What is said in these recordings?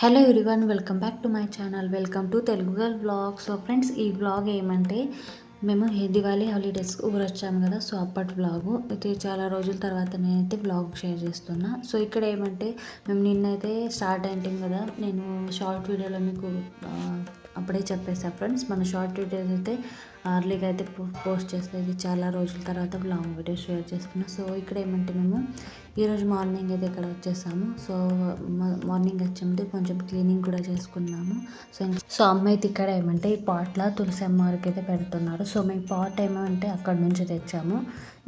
Hello everyone, welcome back to my channel. Welcome to Telugu girl vlog. So friends, ఈ vlog ఏమంటే మేము దివాళీ హాలిడేస్కి ఊరొచ్చాము కదా. So అప్పటి వ్లాగు అయితే చాలా రోజుల తర్వాత నేనైతే వ్లాగ్ షేర్ చేస్తున్నా. సో ఇక్కడ ఏమంటే మేము నిన్నైతే స్టార్ట్ అయింటాం కదా. నేను షార్ట్ వీడియోలో మీకు అప్పుడే చెప్పేసా ఫ్రెండ్స్, మన షార్ట్ వీడియోస్ అయితే అర్లీగా అయితే పోస్ట్ చేసేది. చాలా రోజుల తర్వాత లాంగ్ వీడియో షేర్ చేస్తున్నా. సో ఇక్కడ ఏమంటే మేము ఈరోజు మార్నింగ్ అయితే ఇక్కడ వచ్చేసాము. సో మార్నింగ్ వచ్చే కొంచెం క్లీనింగ్ కూడా చేసుకున్నాము. సో అమ్మ అయితే ఇక్కడ ఏమంటే ఈ పాట్లో తులసి అమ్మవారికి అయితే పెడుతున్నారు. సో మేము పాట్ ఏమంటే అక్కడ నుంచి తెచ్చాము.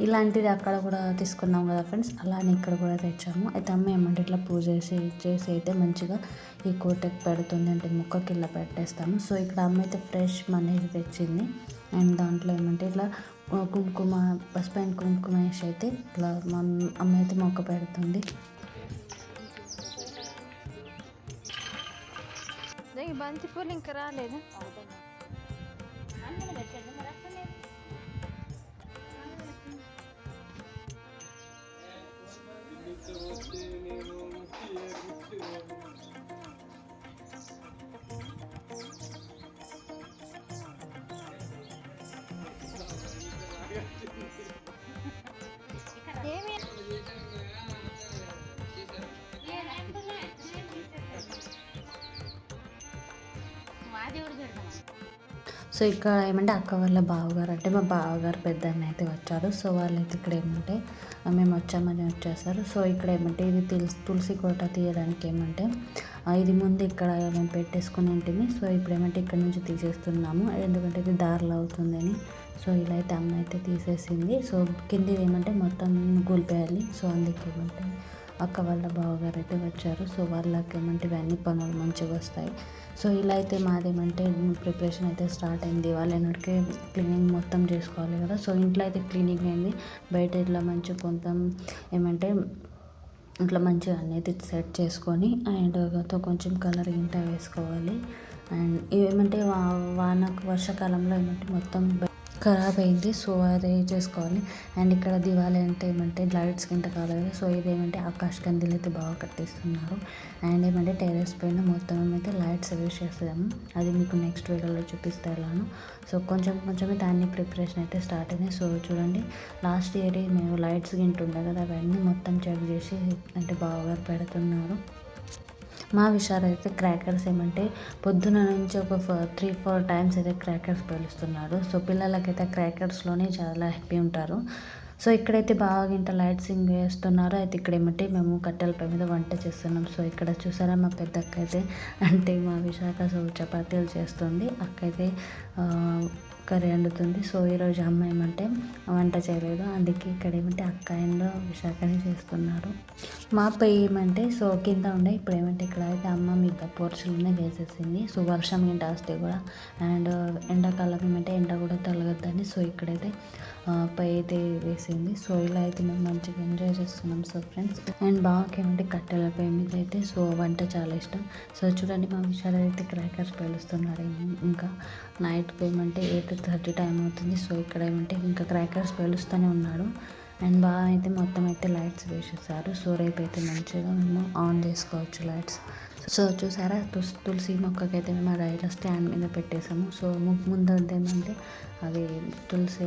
ఇలాంటిది అక్కడ కూడా తీసుకున్నాం కదా ఫ్రెండ్స్, అలానే ఇక్కడ కూడా తెచ్చాము. అయితే అమ్మ ఏమంటే ఇట్లా పూజ చేసి అయితే మంచిగా ఈ కోటకి పెడుతుంది, అంటే ముక్కకి ఇలా పెట్టేస్తాము. సో ఇక్కడ అమ్మ అయితే ఫ్రెష్ మనీ తెచ్చింది. అండ్ దాంట్లో ఏమంటే ఇట్లా కుంకుమ, పసుపు అండ్ కుంకుమ వేసి అయితే ఇట్లా మా అమ్మ అయితే మొక్క పెడుతుంది. బంతి పూలు ఇంకా రాలేదు. సో ఇక్కడ ఏమంటే అక్క వాళ్ళ బావగారు, అంటే మా బావగారు పెద్దన్న అయితే వచ్చారు. సో వాళ్ళైతే ఇక్కడ ఏమంటే మేము వచ్చామని వచ్చేసారు. సో ఇక్కడ ఏమంటే ఇది తులసి కోట తీయడానికి ఏమంటే ఇది ముందు ఇక్కడ మేము పెట్టేసుకుని ఉంటుంది. సో ఇప్పుడు ఏమంటే ఇక్కడ నుంచి తీసేస్తున్నాము, ఎందుకంటే ఇది దారిలో అవుతుందని. సో ఇలా అయితే అమ్మ అయితే తీసేసింది. సో కింది ఏమంటే మొత్తం కూలిపోయాలి. సో అందుకే ఏమంటే అక్క వాళ్ళ బావగారు అయితే వచ్చారు. సో వాళ్ళకి ఏమంటే ఇవన్నీ పనులు మంచిగా వస్తాయి. సో ఇలా అయితే మాదేమంటే ప్రిపరేషన్ అయితే స్టార్ట్ అయింది. వాళ్ళకి క్లీనింగ్ మొత్తం చేసుకోవాలి కదా. సో ఇంట్లో అయితే క్లీనింగ్ అయింది. బయట ఇట్లా మంచిగా కొంచెం ఏమంటే ఇట్లా మంచిగా అన్నీ సెట్ చేసుకొని అండ్ కొంచెం కలర్ ఇంట వేసుకోవాలి. అండ్ ఏమంటే వర్షాకాలంలో ఏమంటే మొత్తం ఖరాబ్ అయింది. సో అది చేసుకోవాలి. అండ్ ఇక్కడ దివాళీ అంటే ఏమంటే లైట్స్ కింద కాలేదు. సో ఇదేమంటే ఆకాశ కందిలు అయితే బాగా కట్టిస్తున్నారు. అండ్ ఏమంటే టెర్రస్ పైన మొత్తం ఏమైతే లైట్స్ యూస్ చేస్తాము, అది మీకు నెక్స్ట్ వీడియోలో చూపిస్తే ఎలాను. సో కొంచెం అయితే అన్ని ప్రిపరేషన్ అయితే స్టార్ట్ అయింది. సో చూడండి, లాస్ట్ ఇయర్ మేము లైట్స్ గింటుండే కదా, అవన్నీ మొత్తం చెక్ చేసి అంటే బాగా పెడుతున్నారు. మా విషయాలు అయితే క్రాకర్స్ ఏమంటే పొద్దున నుంచి ఒక 3-4 టైమ్స్ అయితే క్రాకర్స్ పేలుస్తున్నారు. సో పిల్లలకైతే క్రాకర్స్లోనే చాలా హ్యాపీ ఉంటారు. సో ఇక్కడైతే బాగా ఇంత లైట్సింగ్ వేస్తున్నారు. అయితే ఇక్కడ ఏమంటే మేము కట్టెలపై మీద వంట చేస్తున్నాం. సో ఇక్కడ చూసారా, మా పెద్ద అక్క అయితే అంటే మా విశాఖ సో చపాతీలు చేస్తుంది. అక్క అయితే కర్రీ వండుతుంది. సో ఈరోజు అమ్మ ఏమంటే వంట చేయలేదు, అందుకే ఇక్కడ ఏమంటే అక్క అండ్ విశాఖని చేస్తున్నారు. మా పై ఏమంటే సో కింద ఉండే, ఇప్పుడు ఏమంటే ఇక్కడ అయితే అమ్మ మీద పోర్చులనే వేసేసింది. సో వర్షం ఏంటి వస్తే కూడా, అండ్ ఎండాకాలం ఏమంటే ఎండ కూడా తొలగద్దని సో ఇక్కడైతే పై అయితే వేసింది. సో ఇలా అయితే మేము మంచిగా ఎంజాయ్ చేస్తున్నాం. సో ఫ్రెండ్స్, అండ్ బాగా ఏమంటే కట్టెల పై మీద అయితే సో వంట చాలా ఇష్టం. సో చూడండి, మా విషయాలు అయితే క్రాకర్స్ పేలుస్తున్నారు. ఇంకా నైట్ ఏమంటే 8:30 టైం అవుతుంది. సో ఇక్కడ ఏమంటే ఇంకా క్రాకర్స్ పేలుస్తూనే ఉన్నాడు. అండ్ బాగా అయితే మొత్తం అయితే లైట్స్ వేసేసారు. సో రేపు అయితే మంచిగా మేము ఆన్ చేసుకోవచ్చు లైట్స్. సో చూసారా, తులసి మొక్కకైతే మేము రైలు స్టాండ్ మీద పెట్టేసాము. సో ముందేమంటే అది తులసి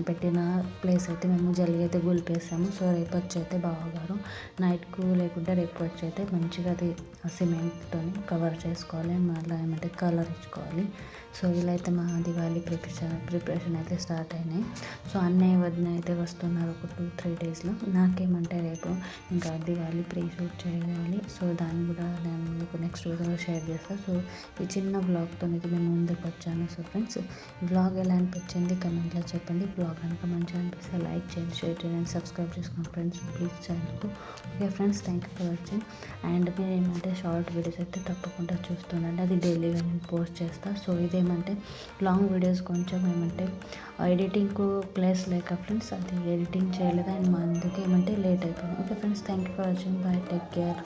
పెట్టిన ప్లేస్ అయితే మేము జల్లి అయితే గులిపేసాము. సో రేపు వచ్చి అయితే బావగారు నైట్కు లేకుంటే రేపు వచ్చి అయితే మంచిగా అది సిమెంట్తో కవర్ చేసుకోవాలి, మళ్ళీ ఏమంటే కలర్ ఇచ్చుకోవాలి. సో ఇలా అయితే మా దివాళీ ప్రిపరేషన్ అయితే స్టార్ట్ అయినాయి. సో అన్నయ్య వదిన అయితే వస్తున్నారు ఒక 2-3 డేస్లో. నాకేమంటే రేపు ఇంకా దివాళీ ప్రీ షూట్ చేయాలి. సో దాన్ని కూడా నేను మీకు నెక్స్ట్ వీడియోలో షేర్ చేస్తాను. సో ఈ చిన్న బ్లాగ్తో అయితే మేము ముందుకు వచ్చాను. సో ఫ్రెండ్స్, బ్లాగ్ ఎలా అనిపించింది కమెంట్లో చెప్పండి. బ్లాగ్ కనుక మంచిగా అనిపిస్తే లైక్ చేయండి, షేర్ చేయండి, సబ్స్క్రైబ్ చేసుకోండి ఫ్రెండ్స్ ప్లీజ్ ఛానల్కు. Okay friends, thank you for watching. And మీరు ఏమంటే షార్ట్ వీడియోస్ అయితే తప్పకుండా చూస్తుండండి, అది డైలీగా నేను పోస్ట్ చేస్తాను. సో ఇదేమంటే లాంగ్ వీడియోస్ కొంచెం ఏమంటే ఎడిటింగ్కు ప్లేస్ లేక ఫ్రెండ్స్ అది ఎడిటింగ్ చేయలేదు, అండ్ మా అందుకే ఏమంటే లేట్ అయిపోయింది. Okay friends, thank you for watching. Bye, take care.